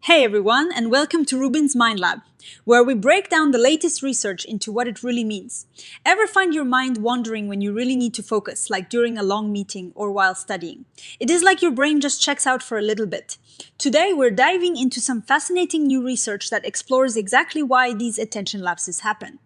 Hey everyone, and welcome to RUBIN'S Mind Lab, where we break down the latest research into what it really means. Ever find your mind wandering when you really need to focus, like during a long meeting or while studying? It is like your brain just checks out for a little bit. Today, we're diving into some fascinating new research that explores exactly why these attention lapses happen.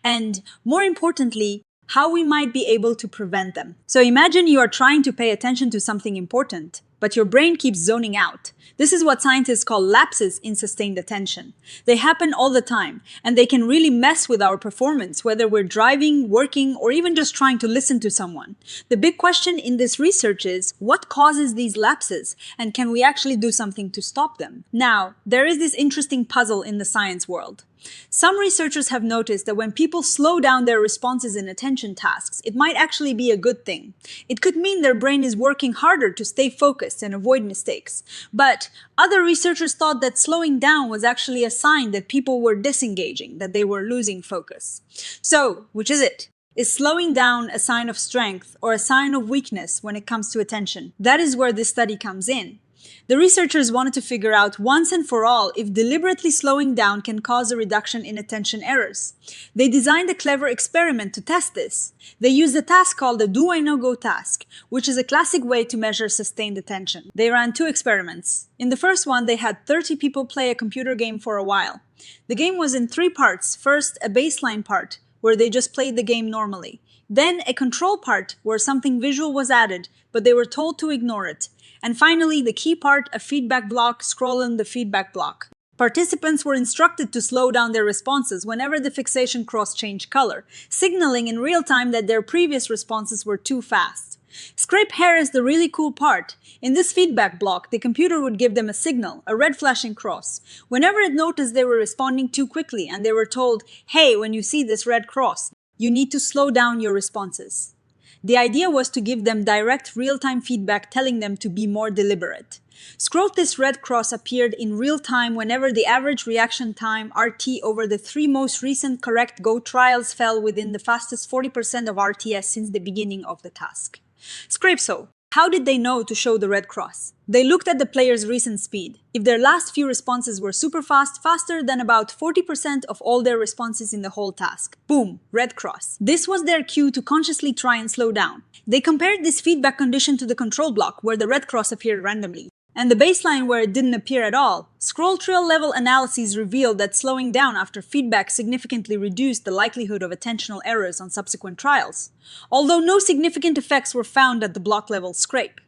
And, more importantly, how we might be able to prevent them. So imagine you are trying to pay attention to something important, but your brain keeps zoning out. This is what scientists call lapses in sustained attention. They happen all the time, and they can really mess with our performance, whether we're driving, working, or even just trying to listen to someone. The big question in this research is, what causes these lapses, and can we actually do something to stop them? Now, there is this interesting puzzle in the science world. Some researchers have noticed that when people slow down their responses in attention tasks, it might actually be a good thing. It could mean their brain is working harder to stay focused and avoid mistakes. But other researchers thought that slowing down was actually a sign that people were disengaging, that they were losing focus. So, which is it? Is slowing down a sign of strength or a sign of weakness when it comes to attention? That is where this study comes in. The researchers wanted to figure out once and for all if deliberately slowing down can cause a reduction in attention errors. They designed a clever experiment to test this. They used a task called the Do I NoGo task, which is a classic way to measure sustained attention. They ran two experiments. In the first one, they had 30 people play a computer game for a while. The game was in three parts. First, a baseline part, where they just played the game normally. Then, a control part, where something visual was added, but they were told to ignore it. And finally, the key part, a feedback block, scrolling the feedback block. Participants were instructed to slow down their responses whenever the fixation cross changed color, signaling in real time that their previous responses were too fast. Scrape hair is the really cool part. In this feedback block, the computer would give them a signal, a red flashing cross. Whenever it noticed they were responding too quickly and they were told, hey, when you see this red cross, you need to slow down your responses. The idea was to give them direct real-time feedback telling them to be more deliberate. Scroll this red cross appeared in real time whenever the average reaction time RT over the three most recent correct Go trials fell within the fastest 40% of RTS since the beginning of the task. Scrape so. How did they know to show the red cross? They looked at the player's recent speed. If their last few responses were super fast, faster than about 40% of all their responses in the whole task. Boom, red cross. This was their cue to consciously try and slow down. They compared this feedback condition to the control block, where the red cross appeared randomly, and the baseline where it didn't appear at all. Scroll trail level analyses revealed that slowing down after feedback significantly reduced the likelihood of attentional errors on subsequent trials, although no significant effects were found at the block level scrape.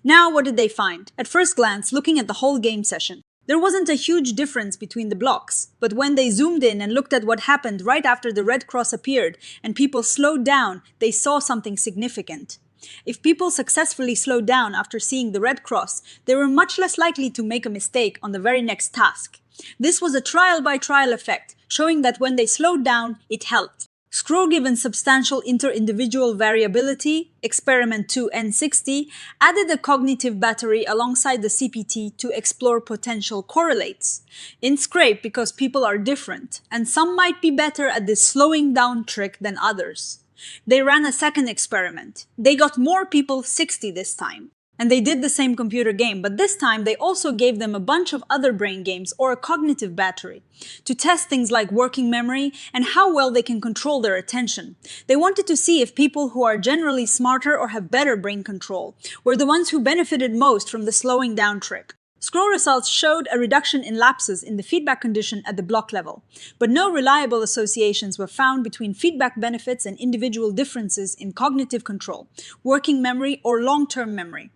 Now, what did they find? At first glance, looking at the whole game session, there wasn't a huge difference between the blocks, but when they zoomed in and looked at what happened right after the red cross appeared and people slowed down, they saw something significant. If people successfully slowed down after seeing the red cross, they were much less likely to make a mistake on the very next task. This was a trial-by-trial effect, showing that when they slowed down, it helped. Scroll, given substantial inter-individual variability, experiment 2N60, added a cognitive battery alongside the CPT to explore potential correlates. In Scrape, because people are different, and some might be better at this slowing down trick than others. They ran a second experiment. They got more people 60 this time. And they did the same computer game, but this time they also gave them a bunch of other brain games or a cognitive battery to test things like working memory and how well they can control their attention. They wanted to see if people who are generally smarter or have better brain control were the ones who benefited most from the slowing down trick. Scroll results showed a reduction in lapses in the feedback condition at the block level, but no reliable associations were found between feedback benefits and individual differences in cognitive control, working memory, or long-term memory.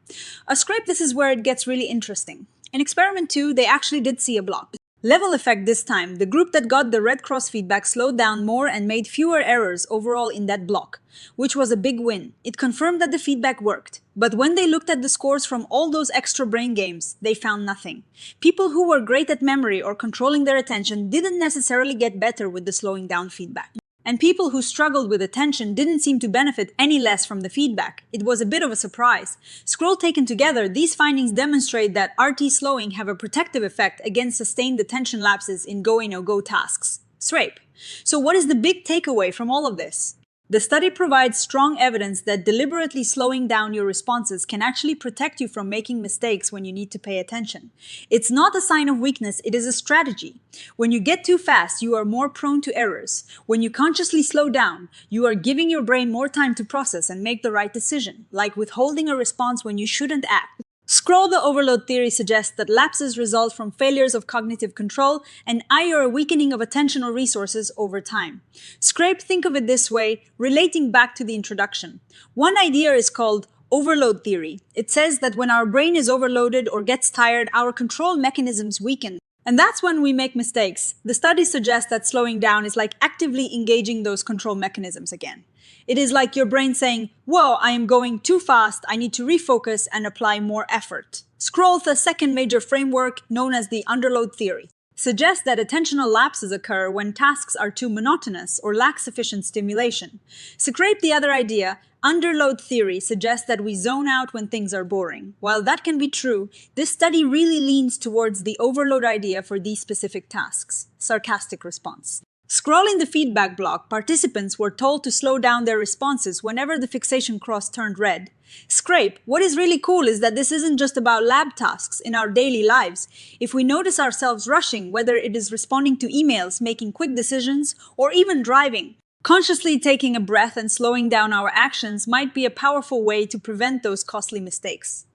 A Scrape, this is where it gets really interesting. In experiment 2, they actually did see a block. Level effect this time, the group that got the red cross feedback slowed down more and made fewer errors overall in that block, which was a big win. It confirmed that the feedback worked. But when they looked at the scores from all those extra brain games, they found nothing. People who were great at memory or controlling their attention didn't necessarily get better with the slowing down feedback. And people who struggled with attention didn't seem to benefit any less from the feedback. It was a bit of a surprise. Scroll taken together, these findings demonstrate that RT slowing have a protective effect against sustained attention lapses in Go-NoGo tasks. Scrape. So what is the big takeaway from all of this? The study provides strong evidence that deliberately slowing down your responses can actually protect you from making mistakes when you need to pay attention. It's not a sign of weakness, it is a strategy. When you get too fast, you are more prone to errors. When you consciously slow down, you are giving your brain more time to process and make the right decision, like withholding a response when you shouldn't act. Scroll the overload theory suggests that lapses result from failures of cognitive control and either a weakening of attentional resources over time. Scrape think of it this way, relating back to the introduction. One idea is called overload theory. It says that when our brain is overloaded or gets tired, our control mechanisms weaken. And that's when we make mistakes. The study suggests that slowing down is like actively engaging those control mechanisms again. It is like your brain saying, whoa, I am going too fast, I need to refocus and apply more effort. Scroll, the second major framework, known as the underload theory, suggests that attentional lapses occur when tasks are too monotonous or lack sufficient stimulation. Scrape the other idea, underload theory suggests that we zone out when things are boring. While that can be true, this study really leans towards the overload idea for these specific tasks. Sarcastic response. Scrolling the feedback block, participants were told to slow down their responses whenever the fixation cross turned red. Scrape, what is really cool is that this isn't just about lab tasks in our daily lives. If we notice ourselves rushing, whether it is responding to emails, making quick decisions, or even driving, consciously taking a breath and slowing down our actions might be a powerful way to prevent those costly mistakes.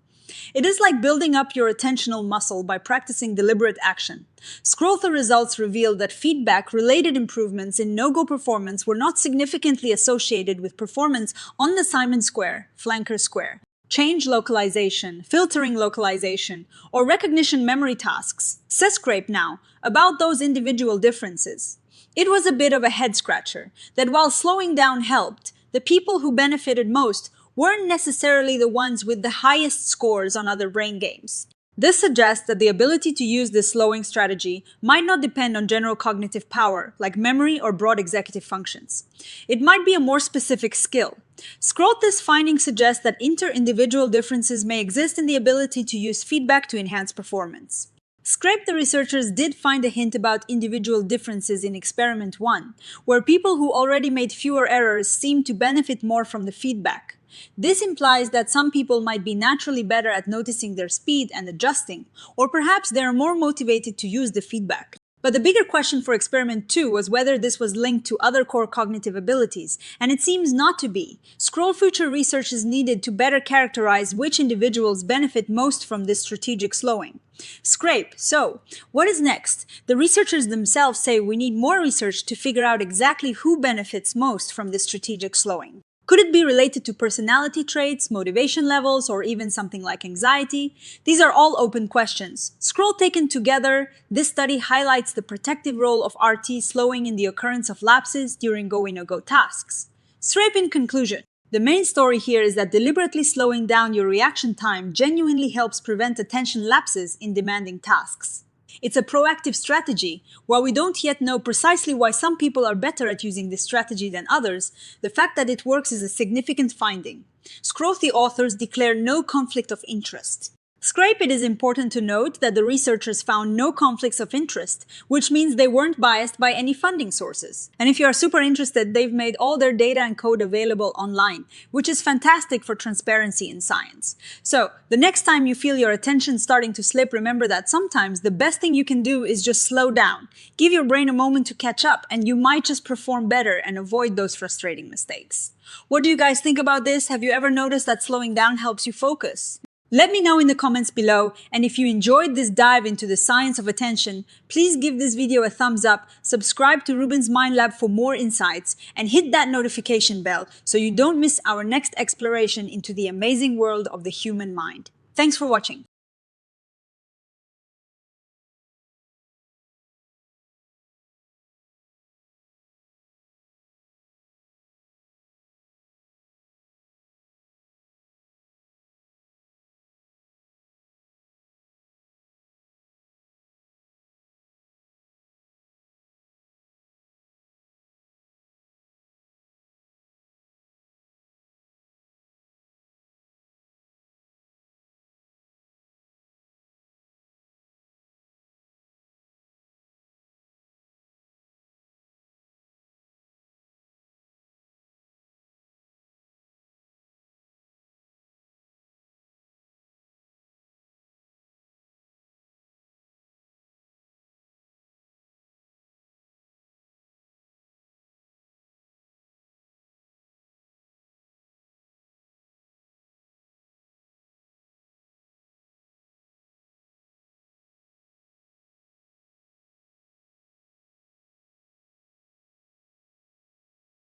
It is like building up your attentional muscle by practicing deliberate action. Scroll through results revealed that feedback-related improvements in NoGo performance were not significantly associated with performance on the Simon square, flanker square, change localization, filtering localization, or recognition memory tasks. Says Scrape now about those individual differences. It was a bit of a head-scratcher that while slowing down helped, the people who benefited most weren't necessarily the ones with the highest scores on other brain games. This suggests that the ability to use this slowing strategy might not depend on general cognitive power, like memory or broad executive functions. It might be a more specific skill. This finding suggests that inter-individual differences may exist in the ability to use feedback to enhance performance. Scrape, the researchers did find a hint about individual differences in experiment 1, where people who already made fewer errors seemed to benefit more from the feedback. This implies that some people might be naturally better at noticing their speed and adjusting, or perhaps they are more motivated to use the feedback. But the bigger question for experiment 2 was whether this was linked to other core cognitive abilities, and it seems not to be. Future research is needed to better characterize which individuals benefit most from this strategic slowing. Scrape, so, what is next? The researchers themselves say we need more research to figure out exactly who benefits most from this strategic slowing. Could it be related to personality traits, motivation levels, or even something like anxiety? These are all open questions. Taken together, this study highlights the protective role of RT slowing in the occurrence of lapses during go-no-go tasks. Scrape, in conclusion, the main story here is that deliberately slowing down your reaction time genuinely helps prevent attention lapses in demanding tasks. It's a proactive strategy. While we don't yet know precisely why some people are better at using this strategy than others, the fact that it works is a significant finding. The authors declare no conflict of interest. Scrape, it is important to note that the researchers found no conflicts of interest, which means they weren't biased by any funding sources. And if you are super interested, they've made all their data and code available online, which is fantastic for transparency in science. So, the next time you feel your attention starting to slip, remember that sometimes the best thing you can do is just slow down. Give your brain a moment to catch up, and you might just perform better and avoid those frustrating mistakes. What do you guys think about this? Have you ever noticed that slowing down helps you focus? Let me know in the comments below, and if you enjoyed this dive into the science of attention, please give this video a thumbs up, subscribe to RUBIN'S Mind Lab for more insights, and hit that notification bell so you don't miss our next exploration into the amazing world of the human mind. Thanks for watching.